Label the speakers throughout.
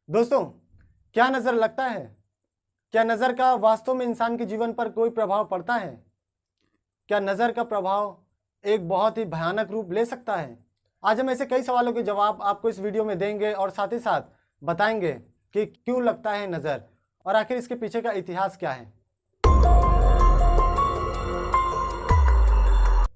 Speaker 1: दोस्तों, क्या नज़र लगता है? क्या नज़र का वास्तव में इंसान के जीवन पर कोई प्रभाव पड़ता है? क्या नज़र का प्रभाव एक बहुत ही भयानक रूप ले सकता है? आज हम ऐसे कई सवालों के जवाब आपको इस वीडियो में देंगे और साथ ही साथ बताएंगे कि क्यों लगता है नज़र और आखिर इसके पीछे का इतिहास क्या है।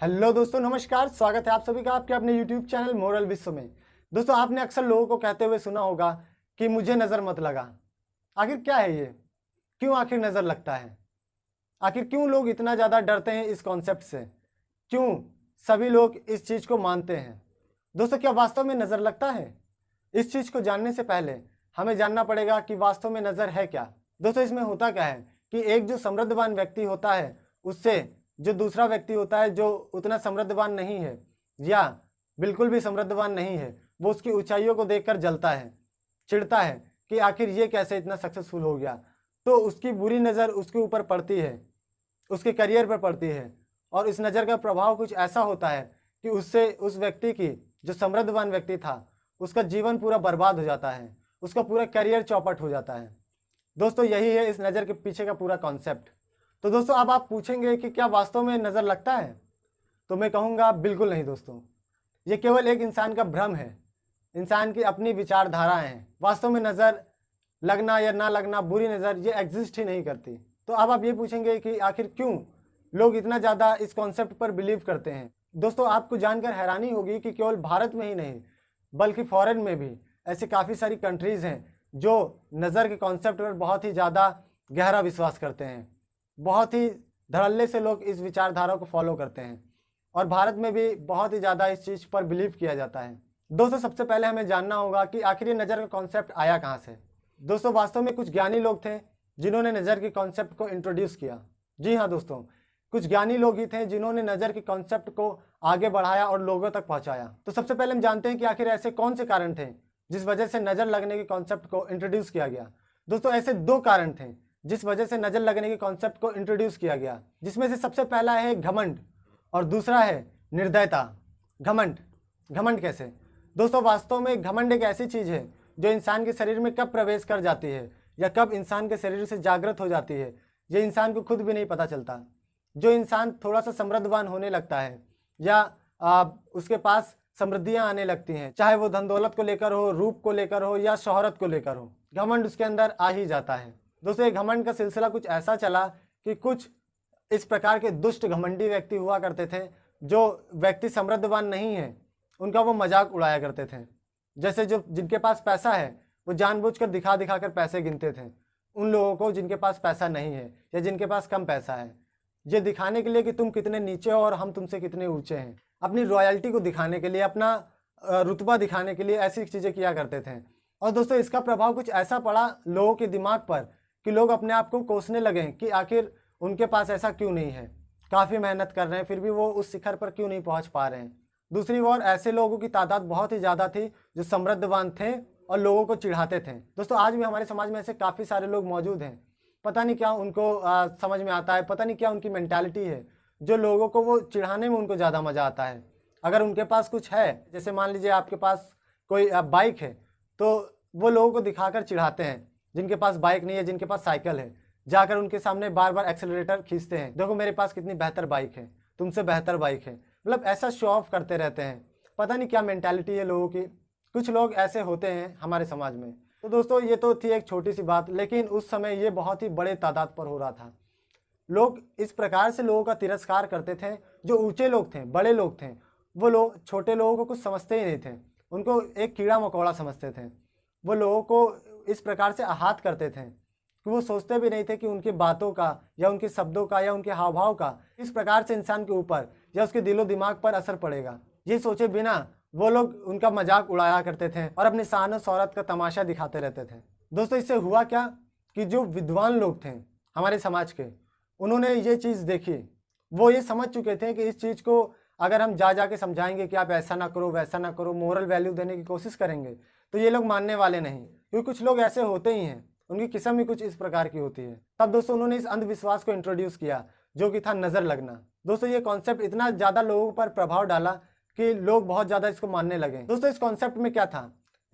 Speaker 1: हेलो दोस्तों, नमस्कार। स्वागत है आप सभी का आपके अपने यूट्यूब चैनल मोरल विश्व में। दोस्तों, आपने अक्सर लोगों को कहते हुए सुना होगा कि मुझे नज़र मत लगा। आखिर क्या है ये? क्यों आखिर नज़र लगता है? आखिर क्यों लोग इतना ज़्यादा डरते हैं इस कॉन्सेप्ट से? क्यों सभी लोग इस चीज़ को मानते हैं? दोस्तों, क्या वास्तव में नज़र लगता है? इस चीज़ को जानने से पहले हमें जानना पड़ेगा कि वास्तव में नज़र है क्या। दोस्तों, इसमें होता क्या है कि एक जो समृद्धवान व्यक्ति होता है उससे जो दूसरा व्यक्ति होता है जो उतना समृद्धवान नहीं है या बिल्कुल भी समृद्धवान नहीं है, वो उसकी ऊंचाइयों को देखकर जलता है, चिढ़ता है कि आखिर ये कैसे इतना सक्सेसफुल हो गया। तो उसकी बुरी नज़र उसके ऊपर पड़ती है, उसके करियर पर पड़ती है और इस नज़र का प्रभाव कुछ ऐसा होता है कि उससे उस व्यक्ति की जो समृद्धवान व्यक्ति था उसका जीवन पूरा बर्बाद हो जाता है, उसका पूरा करियर चौपट हो जाता है। दोस्तों, यही है इस नज़र के पीछे का पूरा कॉन्सेप्ट। तो दोस्तों, अब आप पूछेंगे कि क्या वास्तव में नज़र लगता है? तो मैं कहूँगा बिल्कुल नहीं दोस्तों, ये केवल एक इंसान का भ्रम है, इंसान की अपनी विचारधाराएं हैं। वास्तव में नज़र लगना या ना लगना, बुरी नज़र, ये एग्जिस्ट ही नहीं करती। तो अब आप ये पूछेंगे कि आखिर क्यों लोग इतना ज़्यादा इस कॉन्सेप्ट पर बिलीव करते हैं। दोस्तों, आपको जानकर हैरानी होगी कि केवल भारत में ही नहीं बल्कि फॉरेन में भी ऐसी काफ़ी सारी कंट्रीज़ हैं जो नज़र के कॉन्सेप्ट पर बहुत ही ज़्यादा गहरा विश्वास करते हैं। बहुत ही धड़ल्ले से लोग इस विचारधारा को फॉलो करते हैं और भारत में भी बहुत ही ज़्यादा इस चीज़ पर बिलीव किया जाता है। दोस्तों, सबसे पहले हमें जानना होगा कि आखिर ये नज़र का कॉन्सेप्ट आया कहाँ से। दोस्तों, वास्तव में कुछ ज्ञानी लोग थे जिन्होंने नज़र के कॉन्सेप्ट को इंट्रोड्यूस किया। जी हाँ दोस्तों, कुछ ज्ञानी लोग ही थे जिन्होंने नज़र के कॉन्सेप्ट को आगे बढ़ाया और लोगों तक पहुँचाया। तो सबसे पहले हम जानते हैं कि आखिर ऐसे कौन से कारण थे जिस वजह से नज़र लगने के कॉन्सेप्ट को इंट्रोड्यूस किया गया। दोस्तों, ऐसे दो कारण थे जिस वजह से नज़र लगने के कॉन्सेप्ट को इंट्रोड्यूस किया गया, जिसमें से सबसे पहला है घमंड और दूसरा है निर्दयता। घमंड। घमंड कैसे? दोस्तों, वास्तव में घमंड एक ऐसी चीज़ है जो इंसान के शरीर में कब प्रवेश कर जाती है या कब इंसान के शरीर से जागृत हो जाती है, ये इंसान को खुद भी नहीं पता चलता। जो इंसान थोड़ा सा समृद्धवान होने लगता है या उसके पास समृद्धियां आने लगती हैं, चाहे वो धन दौलत को लेकर हो, रूप को लेकर हो या शोहरत को लेकर हो, घमंड उसके अंदर आ ही जाता है। दोस्तों, ये घमंड का सिलसिला कुछ ऐसा चला कि कुछ इस प्रकार के दुष्ट घमंडी व्यक्ति हुआ करते थे। जो व्यक्ति समृद्धवान नहीं है उनका वो मजाक उड़ाया करते थे। जैसे जो जिनके पास पैसा है वो जानबूझकर दिखा दिखा कर पैसे गिनते थे उन लोगों को जिनके पास पैसा नहीं है या जिनके पास कम पैसा है, ये दिखाने के लिए कि तुम कितने नीचे हो और हम तुमसे कितने ऊंचे हैं। अपनी रॉयल्टी को दिखाने के लिए, अपना रुतबा दिखाने के लिए ऐसी चीज़ें किया करते थे। और दोस्तों, इसका प्रभाव कुछ ऐसा पड़ा लोगों के दिमाग पर कि लोग अपने आप को कोसने लगे कि आखिर उनके पास ऐसा क्यों नहीं है, काफ़ी मेहनत कर रहे हैं फिर भी वो उस शिखर पर क्यों नहीं पहुंच पा रहे हैं। दूसरी ओर ऐसे लोगों की तादाद बहुत ही ज़्यादा थी जो समृद्धवान थे और लोगों को चिढ़ाते थे। दोस्तों, आज भी हमारे समाज में ऐसे काफ़ी सारे लोग मौजूद हैं। पता नहीं क्या उनको समझ में आता है, पता नहीं क्या उनकी मेंटालिटी है, जो लोगों को वो चिढ़ाने में उनको ज़्यादा मज़ा आता है। अगर उनके पास कुछ है, जैसे मान लीजिए आपके पास कोई बाइक है, तो वो लोगों को दिखाकर चिढ़ाते हैं। जिनके पास बाइक नहीं है, जिनके पास साइकिल है, जाकर उनके सामने बार बार एक्सेलरेटर खींचते हैं, देखो मेरे पास कितनी बेहतर बाइक है, तुमसे बेहतर बाइक है। मतलब ऐसा शो ऑफ करते रहते हैं। पता नहीं क्या मेंटालिटी है लोगों की। कुछ लोग ऐसे होते हैं हमारे समाज में। तो दोस्तों, ये तो थी एक छोटी सी बात, लेकिन उस समय ये बहुत ही बड़े तादाद पर हो रहा था। लोग इस प्रकार से लोगों का तिरस्कार करते थे। जो ऊंचे लोग थे, बड़े लोग थे, वो लोग छोटे लोगों को कुछ समझते ही नहीं थे, उनको एक कीड़ा मकोड़ा समझते थे। वो लोगों को इस प्रकार से आहत करते थे कि वो सोचते भी नहीं थे कि उनकी बातों का या उनके शब्दों का या उनके हाव भाव का इस प्रकार से इंसान के ऊपर या उसके दिलो दिमाग पर असर पड़ेगा। ये सोचे बिना वो लोग उनका मजाक उड़ाया करते थे और अपने शान और शौहरत का तमाशा दिखाते रहते थे। दोस्तों, इससे हुआ क्या कि जो विद्वान लोग थे हमारे समाज के, उन्होंने ये चीज़ देखी। वो ये समझ चुके थे कि इस चीज़ को अगर हम जा के समझाएंगे कि आप ऐसा ना करो, वैसा ना करो, मोरल वैल्यू देने की कोशिश करेंगे, तो ये लोग मानने वाले नहीं। क्योंकि कुछ लोग ऐसे होते ही हैं, उनकी किस्म ही कुछ इस प्रकार की होती है। तब दोस्तों, उन्होंने इस अंधविश्वास को इंट्रोड्यूस किया जो कि था नज़र लगना। दोस्तों, ये कॉन्सेप्ट इतना ज़्यादा लोगों पर प्रभाव डाला कि लोग बहुत ज़्यादा इसको मानने लगे। दोस्तों, इस कॉन्सेप्ट में क्या था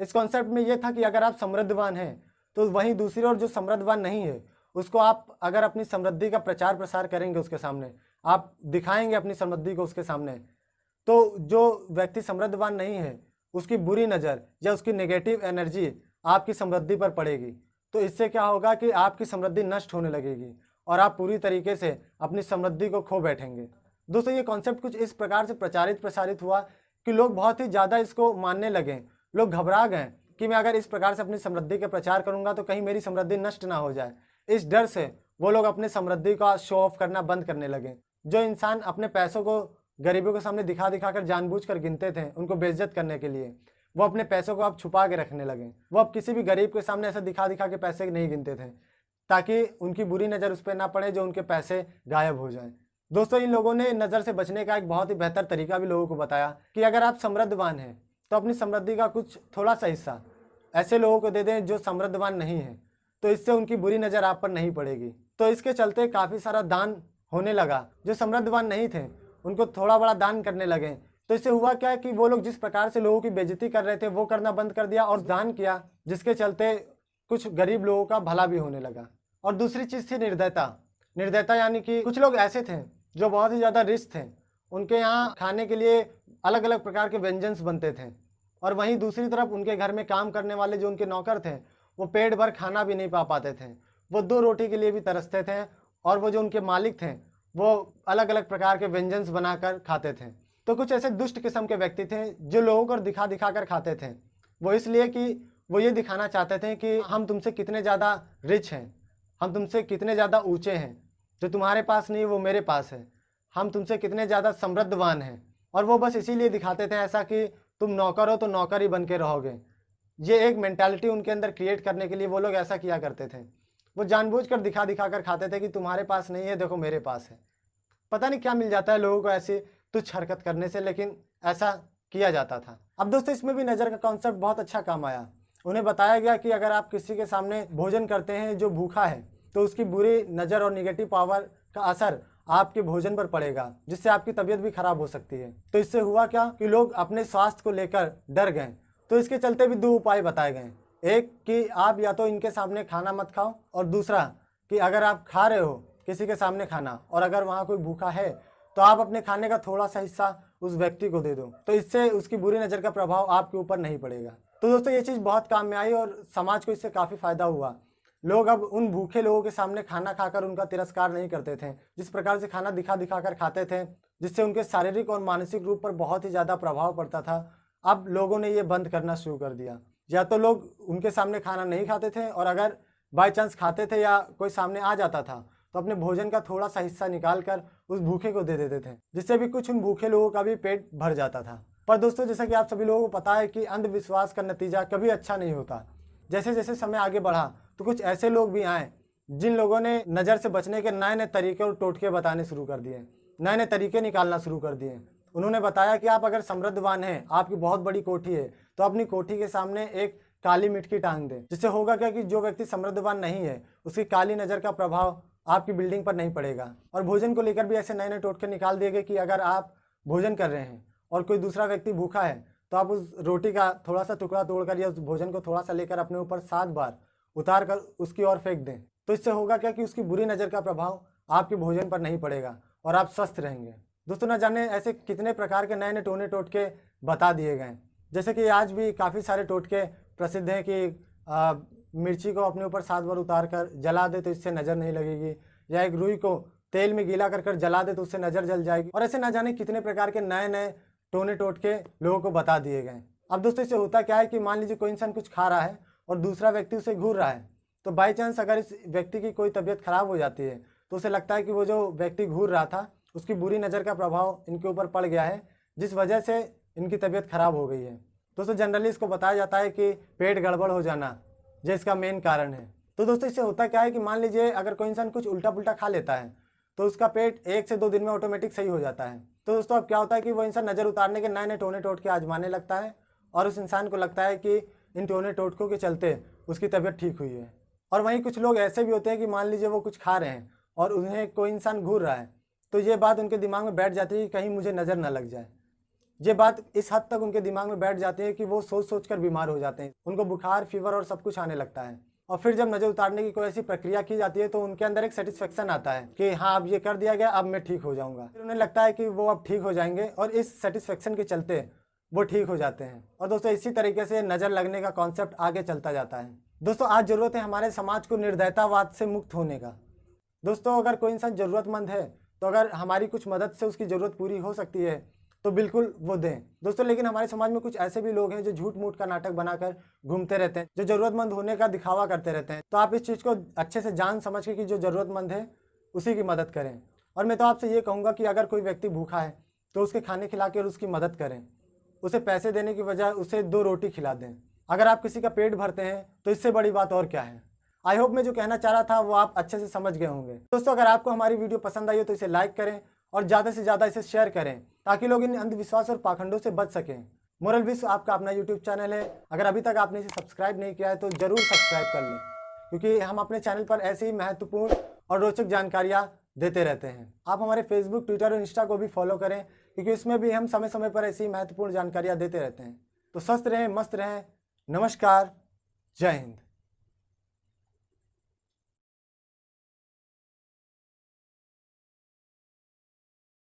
Speaker 1: इस कॉन्सेप्ट में ये था कि अगर आप समृद्धवान हैं तो वहीं दूसरी ओर जो समृद्धवान नहीं है उसको आप अगर अपनी समृद्धि का प्रचार प्रसार करेंगे, उसके सामने आप दिखाएंगे अपनी समृद्धि को उसके सामने, तो जो व्यक्ति समृद्धवान नहीं है उसकी बुरी नज़र या उसकी नेगेटिव एनर्जी आपकी समृद्धि पर पड़ेगी। तो इससे क्या होगा कि आपकी समृद्धि नष्ट होने लगेगी और आप पूरी तरीके से अपनी समृद्धि को खो बैठेंगे। दोस्तों, ये कॉन्सेप्ट कुछ इस प्रकार से प्रचारित प्रसारित हुआ कि लोग बहुत ही ज़्यादा इसको मानने लगे। लोग घबरा गए कि मैं अगर इस प्रकार से अपनी समृद्धि का प्रचार करूंगा तो कहीं मेरी समृद्धि नष्ट ना हो जाए। इस डर से वो लोग अपनी समृद्धि का शो ऑफ करना बंद करने लगे। जो इंसान अपने पैसों को गरीबों के सामने दिखा दिखा कर जानबूझकर गिनते थे उनको बेइज्जत करने के लिए, वो अपने पैसों को अब छुपा के रखने लगे। वो अब किसी भी गरीब के सामने ऐसा दिखा दिखा के पैसे नहीं गिनते थे ताकि उनकी बुरी नज़र उस पर ना पड़े जो उनके पैसे गायब हो जाएं। दोस्तों, इन लोगों ने नज़र से बचने का एक बहुत ही बेहतर तरीका भी लोगों को बताया कि अगर आप समृद्धवान हैं तो अपनी समृद्धि का कुछ थोड़ा सा हिस्सा ऐसे लोगों को दे दें जो समृद्धवान नहीं है, तो इससे उनकी बुरी नज़र आप पर नहीं पड़ेगी। तो इसके चलते काफ़ी सारा दान होने लगा। जो समृद्धवान नहीं थे उनको थोड़ा बड़ा दान करने लगे। तो इससे हुआ क्या कि वो लोग जिस प्रकार से लोगों की बेइज्जती कर रहे थे वो करना बंद कर दिया और दान किया, जिसके चलते कुछ गरीब लोगों का भला भी होने लगा। और दूसरी चीज़ थी निर्दयता। निर्दयता यानी कि कुछ लोग ऐसे थे जो बहुत ही ज़्यादा रिच थे, उनके यहाँ खाने के लिए अलग अलग प्रकार के व्यंजन बनते थे, और वहीं दूसरी तरफ उनके घर में काम करने वाले जो उनके नौकर थे वो पेट भर खाना भी नहीं पा पाते थे। वो 2 रोटी के लिए भी तरसते थे, और वो जो उनके मालिक थे वो अलग अलग प्रकार के व्यंजन बनाकर खाते थे। तो कुछ ऐसे दुष्ट किस्म के व्यक्ति थे जो लोगों को दिखा दिखा कर खाते थे। वो इसलिए कि वो ये दिखाना चाहते थे कि हम तुमसे कितने ज़्यादा रिच हैं, हम तुमसे कितने ज़्यादा ऊंचे हैं, जो तुम्हारे पास नहीं वो मेरे पास है, हम तुमसे कितने ज़्यादा समृद्धवान हैं। और वो बस इसीलिए दिखाते थे ऐसा कि तुम नौकर हो तो नौकर ही बन के रहोगे। ये एक मेंटालिटी उनके अंदर क्रिएट करने के लिए वो लोग ऐसा किया करते थे। वो जानबूझकर दिखा दिखा कर खाते थे कि तुम्हारे पास नहीं है, देखो मेरे पास है। पता नहीं क्या मिल जाता है लोगों को ऐसी तुच्छ हरकत करने से, लेकिन ऐसा किया जाता था। अब दोस्तों, इसमें भी नज़र का कॉन्सेप्ट बहुत अच्छा काम आया। उन्हें बताया गया कि अगर आप किसी के सामने भोजन करते हैं जो भूखा है तो उसकी बुरी नज़र और निगेटिव पावर का असर आपके भोजन पर पड़ेगा, जिससे आपकी तबीयत भी खराब हो सकती है। तो इससे हुआ क्या कि लोग अपने स्वास्थ्य को लेकर डर गए। तो इसके चलते भी 2 उपाय बताए गए। एक कि आप या तो इनके सामने खाना मत खाओ, और दूसरा कि अगर आप खा रहे हो किसी के सामने खाना और अगर वहाँ कोई भूखा है तो आप अपने खाने का थोड़ा सा हिस्सा उस व्यक्ति को दे दो, तो इससे उसकी बुरी नज़र का प्रभाव आपके ऊपर नहीं पड़ेगा। तो दोस्तों, ये चीज़ बहुत काम में आई और समाज को इससे काफ़ी फ़ायदा हुआ। लोग अब उन भूखे लोगों के सामने खाना खाकर उनका तिरस्कार नहीं करते थे, जिस प्रकार से खाना दिखा दिखा कर खाते थे, जिससे उनके शारीरिक और मानसिक रूप पर बहुत ही ज़्यादा प्रभाव पड़ता था। अब लोगों ने ये बंद करना शुरू कर दिया। या तो लोग उनके सामने खाना नहीं खाते थे, और अगर बाई चांस खाते थे या कोई सामने आ जाता था तो अपने भोजन का थोड़ा सा हिस्सा निकाल कर उस भूखे को दे देते थे, जिससे भी कुछ उन भूखे लोगों का भी पेट भर जाता था। पर दोस्तों, जैसा कि आप सभी लोगों को पता है कि अंधविश्वास का नतीजा कभी अच्छा नहीं होता। जैसे जैसे समय आगे बढ़ा तो कुछ ऐसे लोग भी आए जिन लोगों ने नज़र से बचने के नए नए तरीके और टोटके बताने शुरू कर दिए, नए नए तरीके निकालना शुरू कर दिए। उन्होंने बताया कि आप अगर समृद्धवान हैं, आपकी बहुत बड़ी कोठी है, तो अपनी कोठी के सामने एक काली मिट्टी टांग दें, जिससे होगा क्या कि जो व्यक्ति समृद्धवान नहीं है उसकी काली नज़र का प्रभाव आपकी बिल्डिंग पर नहीं पड़ेगा। और भोजन को लेकर भी ऐसे नए नए टोटके निकाल दिए गए कि अगर आप भोजन कर रहे हैं और कोई दूसरा व्यक्ति भूखा है तो आप उस रोटी का थोड़ा सा टुकड़ा तोड़कर या उस भोजन को थोड़ा सा लेकर अपने ऊपर 7 बार उतार कर उसकी ओर फेंक दें। तो इससे होगा क्या कि उसकी बुरी नज़र का प्रभाव आपके भोजन पर नहीं पड़ेगा और आप स्वस्थ रहेंगे। दोस्तों, न जाने ऐसे कितने प्रकार के नए नए टोने टोटके बता दिए गए। जैसे कि आज भी काफ़ी सारे टोटके प्रसिद्ध हैं कि मिर्ची को अपने ऊपर 7 बार उतार कर जला दे तो इससे नज़र नहीं लगेगी, या एक रुई को तेल में गीला कर कर जला दे तो उससे नज़र जल जाएगी। और ऐसे ना जाने कितने प्रकार के नए नए टोने टोटके लोगों को बता दिए गए। अब दोस्तों, इससे होता क्या है कि मान लीजिए कोई इंसान कुछ खा रहा है और दूसरा व्यक्ति उसे घूर रहा है, तो बाई चांस अगर इस व्यक्ति की कोई तबीयत खराब हो जाती है तो उसे लगता है कि वो जो व्यक्ति घूर रहा था उसकी बुरी नज़र का प्रभाव इनके ऊपर पड़ गया है, जिस वजह से इनकी तबीयत खराब हो गई है। दोस्तों, जनरली इसको बताया जाता है कि पेट गड़बड़ हो जाना जो इसका मेन कारण है। तो दोस्तों, इससे होता क्या है कि मान लीजिए अगर कोई इंसान कुछ उल्टा पुल्टा खा लेता है तो उसका पेट 1 से 2 दिन में ऑटोमेटिक सही हो जाता है। तो दोस्तों, अब क्या होता है कि वो इंसान नज़र उतारने के नए नए टोने टोटके आजमाने लगता है, और उस इंसान को लगता है कि इन टोने टोटकों के चलते उसकी तबीयत ठीक हुई है। और वहीं कुछ लोग ऐसे भी होते हैं कि मान लीजिए वो कुछ खा रहे हैं और उन्हें कोई इंसान घूर रहा है, तो ये बात उनके दिमाग में बैठ जाती है कि कहीं मुझे नज़र ना लग जाए। ये बात इस हद तक उनके दिमाग में बैठ जाती है कि वो सोच सोच कर बीमार हो जाते हैं। उनको बुखार, फीवर और सब कुछ आने लगता है। और फिर जब नज़र उतारने की कोई ऐसी प्रक्रिया की जाती है तो उनके अंदर एक सेटिस्फेक्शन आता है कि हाँ, अब ये कर दिया गया, अब मैं ठीक हो जाऊंगा। फिर उन्हें लगता है कि वो अब ठीक हो जाएंगे और इस सेटिस्फेक्शन के चलते वो ठीक हो जाते हैं। और दोस्तों, इसी तरीके से नज़र लगने का कॉन्सेप्ट आगे चलता जाता है। दोस्तों, आज ज़रूरत है हमारे समाज को निर्दयतावाद से मुक्त होने का। दोस्तों, अगर कोई इंसान ज़रूरतमंद है तो अगर हमारी कुछ मदद से उसकी ज़रूरत पूरी हो सकती है तो बिल्कुल वो दें दोस्तों। लेकिन हमारे समाज में कुछ ऐसे भी लोग हैं जो झूठ मूठ का नाटक बनाकर घूमते रहते हैं, जो ज़रूरतमंद होने का दिखावा करते रहते हैं। तो आप इस चीज़ को अच्छे से जान समझ के कि जो ज़रूरतमंद है उसी की मदद करें। और मैं तो आपसे ये कहूँगा कि अगर कोई व्यक्ति भूखा है तो उसके खाने खिला के उसकी मदद करें। उसे पैसे देने की बजाय उसे 2 रोटी खिला दें। अगर आप किसी का पेट भरते हैं तो इससे बड़ी बात और क्या है। आई होप मैं जो कहना चाह रहा था वो आप अच्छे से समझ गए होंगे। दोस्तों, अगर आपको हमारी वीडियो पसंद आई हो तो इसे लाइक करें और ज़्यादा से ज़्यादा इसे शेयर करें ताकि लोग इन अंधविश्वास और पाखंडों से बच सकें। मोरल विश्व आपका अपना यूट्यूब चैनल है। अगर अभी तक आपने इसे सब्सक्राइब नहीं किया है तो ज़रूर सब्सक्राइब कर लें, क्योंकि हम अपने चैनल पर ऐसी ही महत्वपूर्ण और रोचक जानकारियाँ देते रहते हैं। आप हमारे फेसबुक, ट्विटर और इंस्टा को भी फॉलो करें, क्योंकि इसमें भी हम समय समय पर ऐसी महत्वपूर्ण जानकारियाँ देते रहते हैं। तो स्वस्थ रहें, मस्त रहें। नमस्कार, जय हिंद।